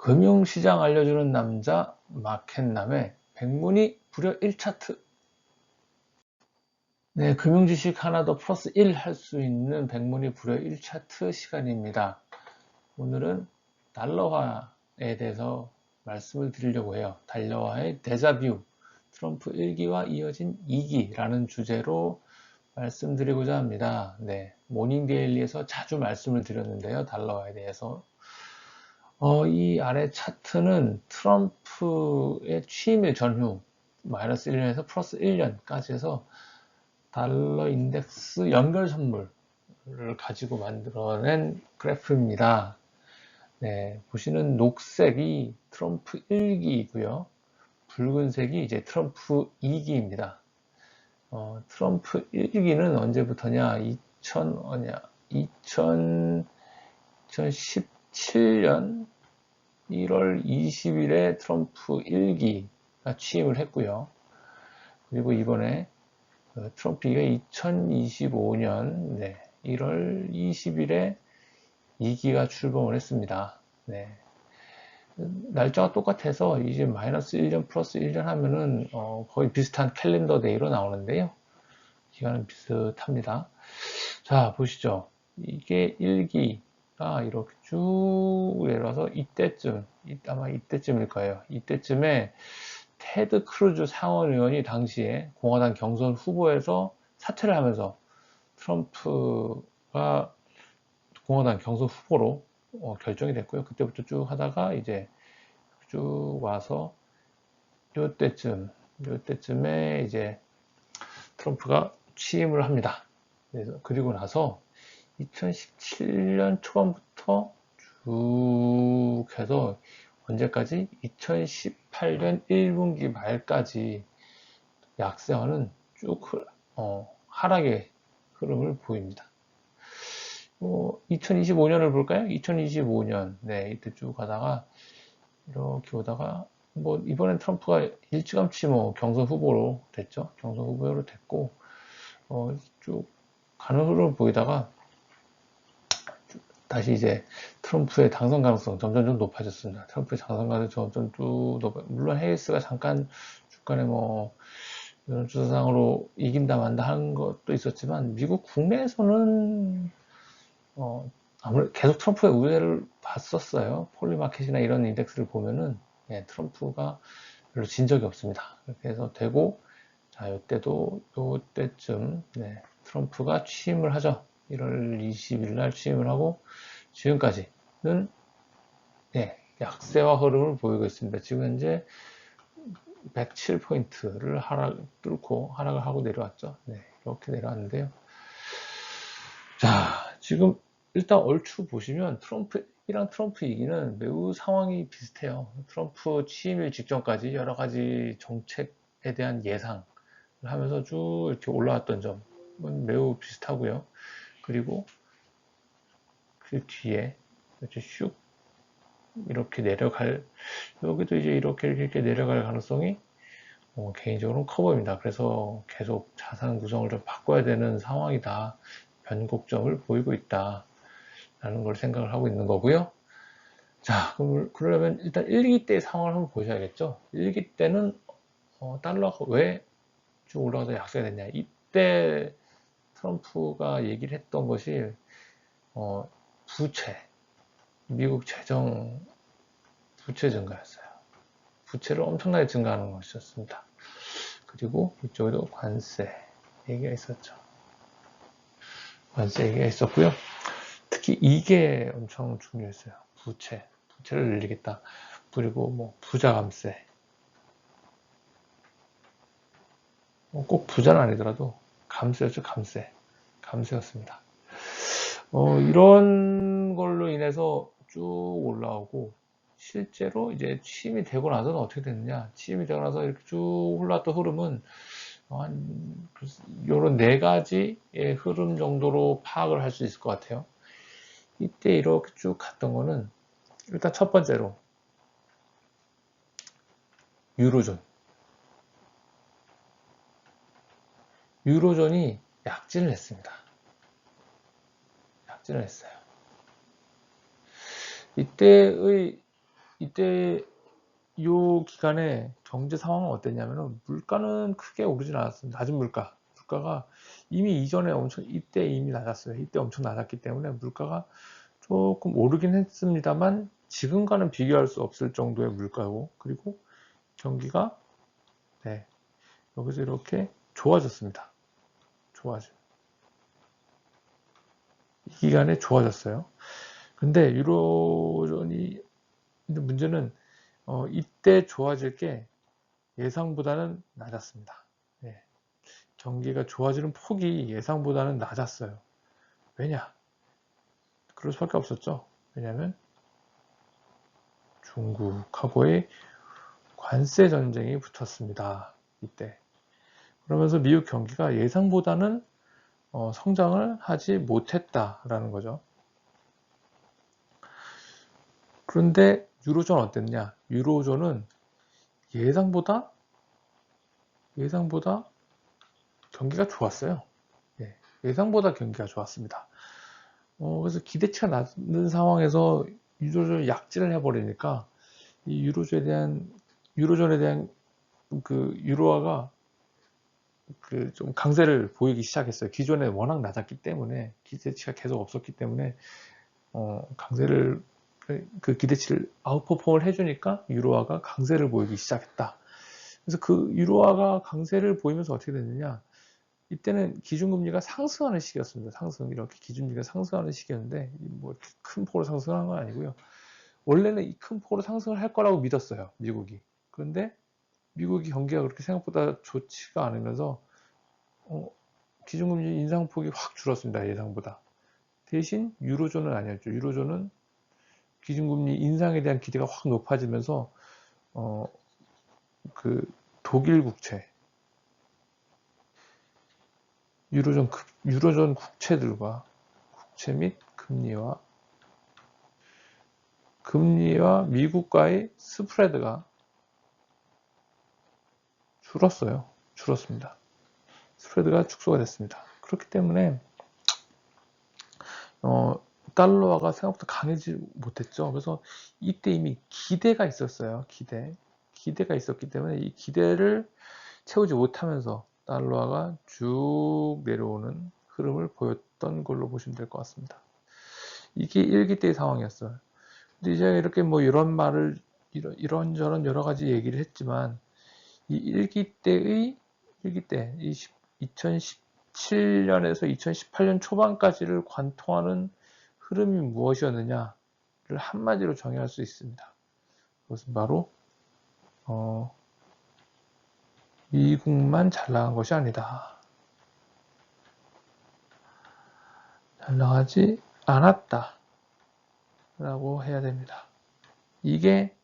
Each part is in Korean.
금융시장 알려주는 남자 마켓남의 백문이 불여 1차트. 네, 금융지식 하나 더 플러스 1 할 수 있는 백문이 불여 1차트 시간입니다. 오늘은 달러화에 대해서 말씀을 드리려고 해요. 달러화의 데자뷰, 트럼프 1기와 이어진 2기라는 주제로 말씀드리고자 합니다. 네, 모닝데일리에서 자주 말씀을 드렸는데요. 달러화에 대해서. 이 아래 차트는 트럼프의 취임일 전후 마이너스 1년에서 플러스 1년까지 해서 달러 인덱스 연결 선물을 가지고 만들어낸 그래프입니다. 네, 보시는 녹색이 트럼프 1기이고요. 붉은색이 이제 트럼프 2기입니다. 트럼프 1기는 언제부터냐? 2017년 1월 20일에 트럼프 1기가 취임을 했고요. 그리고 이번에 트럼프 2기가 2025년 1월 20일에 2기가 출범을 했습니다. 네. 날짜가 똑같아서 이제 마이너스 1년 플러스 1년 하면은 거의 비슷한 캘린더 데이로 나오는데요. 기간은 비슷합니다. 자, 보시죠. 이게 1기가 이렇게 쭉 내려와서 이때쯤, 아마 이때쯤일 거예요. 이때쯤에 테드 크루즈 상원의원이 당시에 공화당 경선 후보에서 사퇴를 하면서 트럼프가 공화당 경선 후보로 결정이 됐고요. 그때부터 쭉 하다가 이제 쭉 와서 요때쯤에 이제 트럼프가 취임을 합니다. 그리고 나서 2017년 초반부터 쭉 해서 언제까지? 2018년 1분기 말까지 약세화는 쭉 하락의 흐름을 보입니다. 2025년을 볼까요? 2025년, 네, 이때 쭉 가다가, 이렇게 오다가, 이번엔 트럼프가 일찌감치 경선 후보로 됐죠. 경선 후보로 됐고, 쭉 가는 흐름을 보이다가, 다시 이제 트럼프의 당선 가능성 점점 좀 높아졌습니다. 트럼프의 당선 가능성 점점 쭉 물론 해리스가 잠깐 중간에 여론조사상으로 이긴다 만다 하는 것도 있었지만, 미국 국내에서는 아무래도 계속 트럼프의 우위를 봤었어요. 폴리마켓이나 이런 인덱스를 보면은 트럼프가 별로 진 적이 없습니다. 그렇게 해서 되고, 자, 요때쯤 트럼프가 취임을 하죠. 1월 20일 날 취임을 하고 지금까지는 약세화 흐름을 보이고 있습니다. 지금 현재 107포인트를 뚫고 하락을 하고 내려왔죠. 이렇게 내려왔는데요. 자, 지금 일단 얼추 보시면 트럼프 1랑 트럼프 2기는 매우 상황이 비슷해요. 트럼프 취임일 직전까지 여러 가지 정책에 대한 예상을 하면서 쭉 이렇게 올라왔던 점은 매우 비슷하고요. 그리고 그 뒤에 이렇게 슉 이렇게 내려갈, 여기도 이제 이렇게 내려갈 가능성이 개인적으로는 커 보입니다. 그래서 계속 자산 구성을 좀 바꿔야 되는 상황이다. 변곡점을 보이고 있다. 라는 걸 생각을 하고 있는 거고요. 자, 그러려면 일단 1기 때 상황을 한번 보셔야겠죠. 1기 때는 달러가 왜 쭉 올라가서 약세가 됐냐. 이때 트럼프가 얘기를 했던 것이 부채, 미국 재정 부채 증가였어요. 부채를 엄청나게 증가하는 것이었습니다. 그리고 이쪽에도 관세 얘기가 있었죠. 관세 얘기가 있었고요. 특히 이게 엄청 중요했어요. 부채를 늘리겠다. 그리고 부자 감세. 꼭 부자는 아니더라도 감세였죠. 감세였습니다. 이런 걸로 인해서 쭉 올라오고, 실제로 이제 취임이 되고 나서는 어떻게 됐느냐. 취임이 되고 나서 이렇게 쭉 흘러왔던 흐름은 요런 4가지의 흐름 정도로 파악을 할 수 있을 것 같아요. 이때 이렇게 쭉 갔던 거는 일단 첫 번째로 유로존이 약진을 했습니다. 약진을 했어요. 이때의 이때 이 기간에 경제 상황은 어땠냐면은 물가는 크게 오르진 않았습니다. 낮은 물가가 이미 이전에 이때 이미 낮았어요. 이때 엄청 낮았기 때문에 물가가 조금 오르긴 했습니다만 지금과는 비교할 수 없을 정도의 물가고, 그리고 경기가 네, 여기서 이렇게 좋아졌습니다. 이 기간에 좋아졌어요. 근데 유로존이, 근데 문제는 이때 좋아질 게 예상보다는 낮았습니다. 네, 경기가 좋아지는 폭이 예상보다는 낮았어요. 왜냐? 그럴 수밖에 없었죠. 왜냐하면 중국하고의 관세 전쟁이 붙었습니다. 이때. 그러면서 미국 경기가 예상보다는 성장을 하지 못했다라는 거죠. 그런데 유로존 어땠냐? 유로존은 예상보다 경기가 좋았어요. 예, 예상보다 경기가 좋았습니다. 그래서 기대치가 낮은 상황에서 유로존을 약진을 해버리니까 이 유로존에 대한 그 유로화가 그 좀 강세를 보이기 시작했어요. 기존에 워낙 낮았기 때문에, 기대치가 계속 없었기 때문에 강세를, 그 기대치를 아웃퍼폼을 해주니까 유로화가 강세를 보이기 시작했다. 그래서 그 유로화가 강세를 보이면서 어떻게 됐느냐? 이때는 기준금리가 상승하는 시기였습니다. 이렇게 기준금리가 상승하는 시기였는데 뭐 이렇게 큰 폭으로 상승한 건 아니고요. 원래는 이 큰 폭으로 상승을 할 거라고 믿었어요, 미국이. 그런데 미국이 경기가 그렇게 생각보다 좋지가 않으면서 기준금리 인상폭이 확 줄었습니다, 예상보다. 대신 유로존은 아니었죠. 유로존은 기준금리 인상에 대한 기대가 확 높아지면서 그 독일 국채, 유로존 국채들과 국채 및 금리와 미국과의 스프레드가 줄었습니다. 스프레드가 축소가 됐습니다. 그렇기 때문에 달러화가 생각보다 강해지지 못했죠. 그래서 이때 이미 기대가 있었어요. 기대가 있었기 때문에 이 기대를 채우지 못하면서 달러화가 쭉 내려오는 흐름을 보였던 걸로 보시면 될 것 같습니다. 이게 1기 때의 상황이었어요. 근데 이제 이렇게 뭐 이런저런 여러 가지 얘기를 했지만, 이 1기 때, 2017년에서 2018년 초반까지를 관통하는 흐름이 무엇이었느냐를 한마디로 정의할 수 있습니다. 그것은 바로 미국만 잘 나간 것이 아니다. 잘 나가지 않았다 라고 해야 됩니다. 이게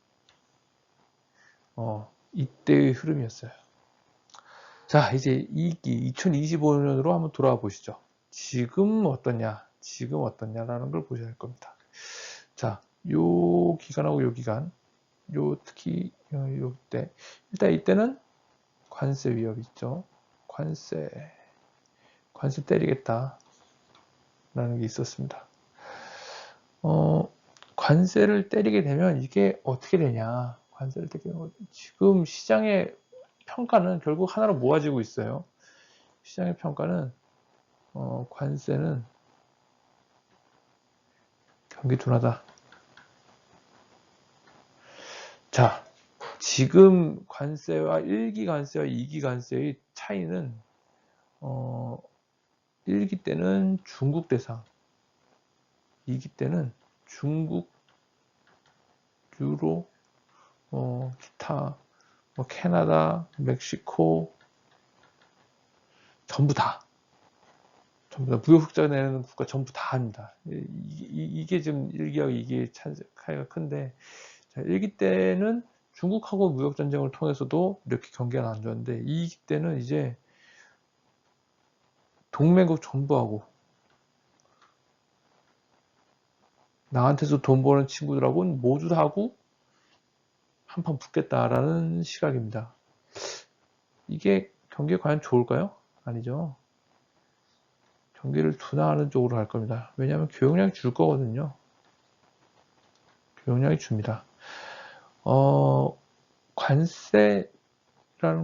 이때의 흐름이었어요. 자, 이제 2025년으로 한번 돌아와 보시죠. 지금 어떻냐라는 걸 보셔야 할 겁니다. 자, 요 기간하고 요 기간, 특히 요때, 일단 이때는 관세 위협이 있죠. 관세 때리겠다 라는 게 있었습니다. 관세를 때리게 되면 이게 어떻게 되냐? 관세를 때리게 되면 지금 시장의 평가는 결국 하나로 모아지고 있어요. 시장의 평가는 관세는 경기 둔하다. 자, 지금 관세와 1기 관세와 2기 관세의 차이는 1기 때는 중국 대상, 2기 때는 중국, 유로, 기타, 캐나다, 멕시코, 전부 다 무역 흑자 내는 국가 전부 다 합니다. 이게 지금 1기하고 2기의 차이가 큰데, 자, 1기 때는 중국하고 무역 전쟁을 통해서도 이렇게 경기가 안 좋았는데, 2기 때는 이제 동맹국 전부 하고 나한테서 돈 버는 친구들하고는 모두 다 하고 한판 붙겠다라는 시각입니다. 이게 경기에 과연 좋을까요? 아니죠. 경기를 둔화하는 쪽으로 갈 겁니다. 왜냐하면 교역량이 줄 거거든요. 교역량이 줍니다. 관세라는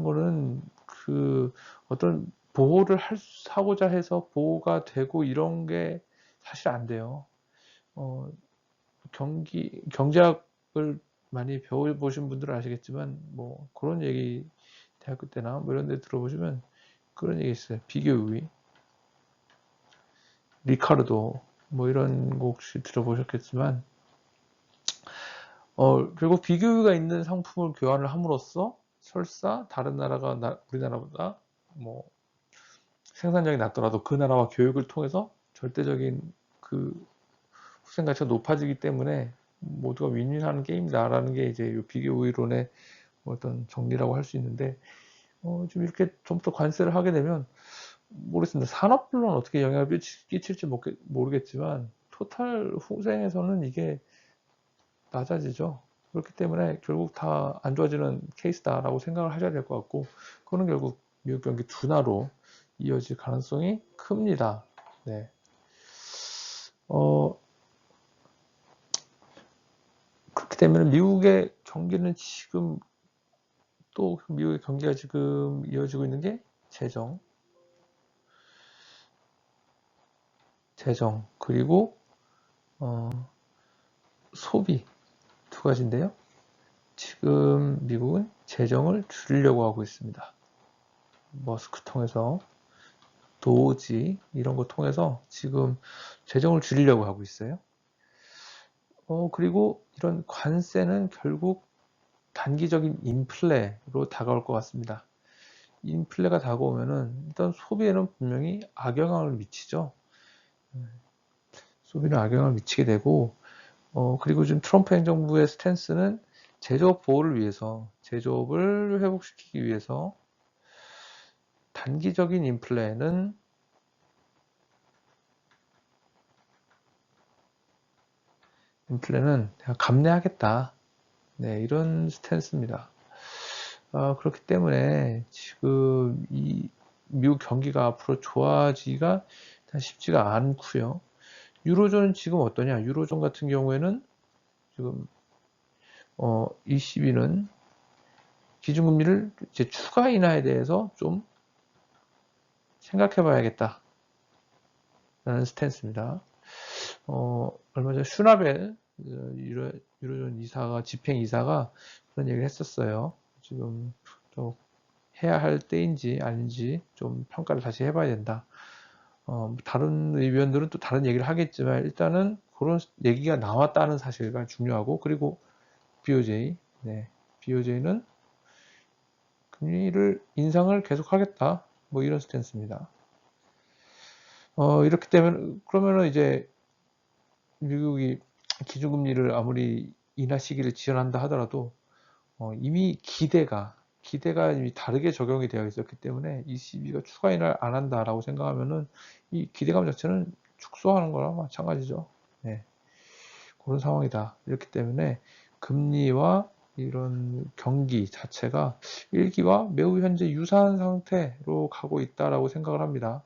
거는 어떤 보호를 하고자 해서 보호가 되고 이런 게 사실 안 돼요. 경제학을 많이 배워보신 분들은 아시겠지만, 뭐, 그런 얘기, 대학교 때나 뭐 이런 데 들어보시면 그런 얘기 있어요. 비교유의. 리카르도, 뭐 이런 거 혹시 들어보셨겠지만, 결국 비교유의가 있는 상품을 교환을 함으로써 설사 다른 나라가 우리나라보다 뭐 생산량이 낮더라도 그 나라와 교육을 통해서 절대적인 후생 가치가 높아지기 때문에 모두가 윈윈하는 게임이다라는 게 이제 비교 우위론의 어떤 정리라고 할 수 있는데, 좀 이렇게 좀 더 관세를 하게 되면 모르겠습니다. 산업별로는 어떻게 영향을 끼칠지 모르겠지만 토탈 후생에서는 이게 낮아지죠. 그렇기 때문에 결국 다 안 좋아지는 케이스다라고 생각을 하셔야 될 것 같고, 그거는 결국 미국 경기 둔화로 이어질 가능성이 큽니다. 네. 그렇기 때문에 미국의 경기는 지금 또 미국의 경기가 지금 이어지고 있는 게 재정 그리고 소비 두 가지인데요. 지금 미국은 재정을 줄이려고 하고 있습니다. 머스크 통해서 도지 이런 거 통해서 지금 재정을 줄이려고 하고 있어요. 그리고 이런 관세는 결국 단기적인 인플레로 다가올 것 같습니다. 인플레가 다가오면은 일단 소비에는 분명히 악영향을 미치죠. 소비는 악영향을 미치게 되고, 그리고 지금 트럼프 행정부의 스탠스는 제조업 보호를 위해서, 제조업을 회복시키기 위해서 단기적인 인플레는 내가 감내하겠다. 네, 이런 스탠스입니다. 그렇기 때문에 지금 이 미국 경기가 앞으로 좋아지기가 쉽지가 않고요. 유로존은 지금 어떠냐? 유로존 같은 경우에는 지금 ECB는 기준금리를 이제 추가 인하에 대해서 좀 생각해 봐야겠다 라는 스탠스입니다. 얼마 전에 슈나벨 유로존 이사가, 집행 이사가 그런 얘기를 했었어요. 지금 또 해야 할 때인지 아닌지 좀 평가를 다시 해봐야 된다. 다른 의원들은 또 다른 얘기를 하겠지만 일단은 그런 얘기가 나왔다는 사실가 중요하고, 그리고 BOJ, 네, BOJ는 금리를 인상을 계속하겠다. 뭐 이런 스탠스입니다. 이렇기 때문에 그러면은 이제 미국이 기준금리를 아무리 인하 시기를 지연한다 하더라도 이미 기대가 이미 다르게 적용이 되어 있었기 때문에 ECB가 추가 인하를 안 한다라고 생각하면은 이 기대감 자체는 축소하는 거랑 마찬가지죠. 네, 그런 상황이다. 이렇기 때문에 금리와 이런 경기 자체가 일기와 매우 현재 유사한 상태로 가고 있다라고 생각을 합니다.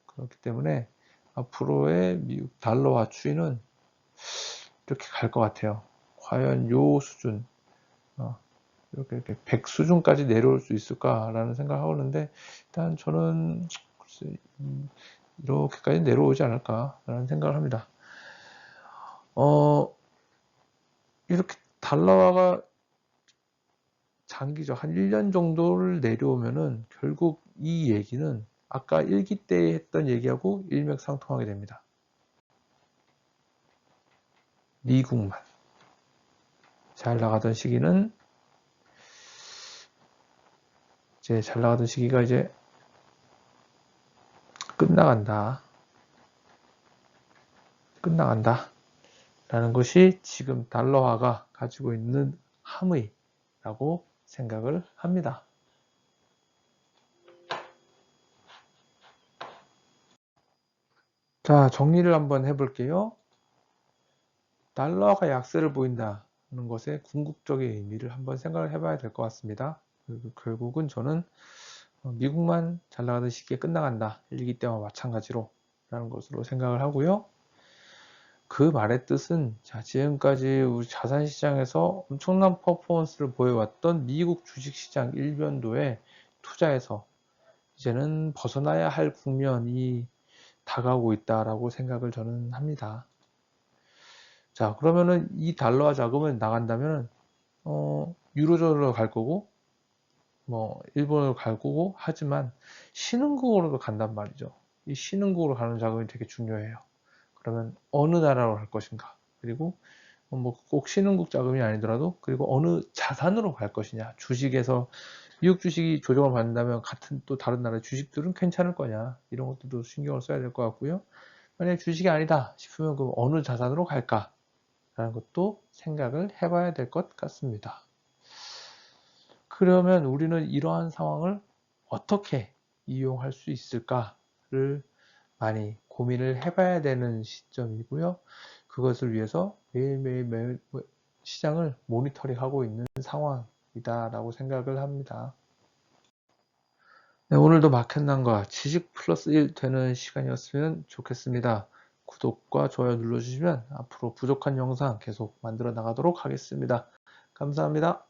그렇기 때문에 앞으로의 미국 달러화 추이는 이렇게 갈 것 같아요. 과연 요 수준, 이렇게 100 수준까지 내려올 수 있을까라는 생각을 하는데, 일단 저는 글쎄, 이렇게까지 내려오지 않을까라는 생각을 합니다. 이렇게 달러화가 장기적 한 1년 정도를 내려오면은 결국 이 얘기는 아까 1기 때 했던 얘기하고 일맥상통하게 됩니다. 미국만 잘 나가던 시기는 이제 잘 나가던 시기가 이제 끝나간다 라는 것이 지금 달러화가 가지고 있는 함의라고 생각을 합니다. 자, 정리를 한번 해볼게요. 달러화가 약세를 보인다는 것의 궁극적인 의미를 한번 생각을 해봐야 될 것 같습니다. 결국은 저는 미국만 잘 나가던 시기에 끝나간다. 일기 때와 마찬가지로 라는 것으로 생각을 하고요. 그 말의 뜻은 자, 지금까지 우리 자산시장에서 엄청난 퍼포먼스를 보여왔던 미국 주식시장 일변도에 투자해서 이제는 벗어나야 할 국면이 다가오고 있다라고 생각을 저는 합니다. 자, 그러면은 이 달러화 자금을 나간다면은 유로존으로 갈 거고 뭐 일본으로 갈 거고 하지만 신흥국으로도 간단 말이죠. 이 신흥국으로 가는 자금이 되게 중요해요. 그러면 어느 나라로 갈 것인가? 그리고 뭐 꼭 신흥국 자금이 아니더라도 그리고 어느 자산으로 갈 것이냐? 주식에서 미국 주식이 조정을 받는다면 같은 또 다른 나라 주식들은 괜찮을 거냐? 이런 것들도 신경을 써야 될 것 같고요. 만약 주식이 아니다 싶으면 그럼 어느 자산으로 갈까? 라는 것도 생각을 해봐야 될 것 같습니다. 그러면 우리는 이러한 상황을 어떻게 이용할 수 있을까를 많이 고민을 해봐야 되는 시점이고요. 그것을 위해서 매일매일 시장을 모니터링하고 있는 상황이다라고 생각을 합니다. 네, 오늘도 마켓난과 지식 플러스 1 되는 시간이었으면 좋겠습니다. 구독과 좋아요 눌러주시면 앞으로 부족한 영상 계속 만들어 나가도록 하겠습니다. 감사합니다.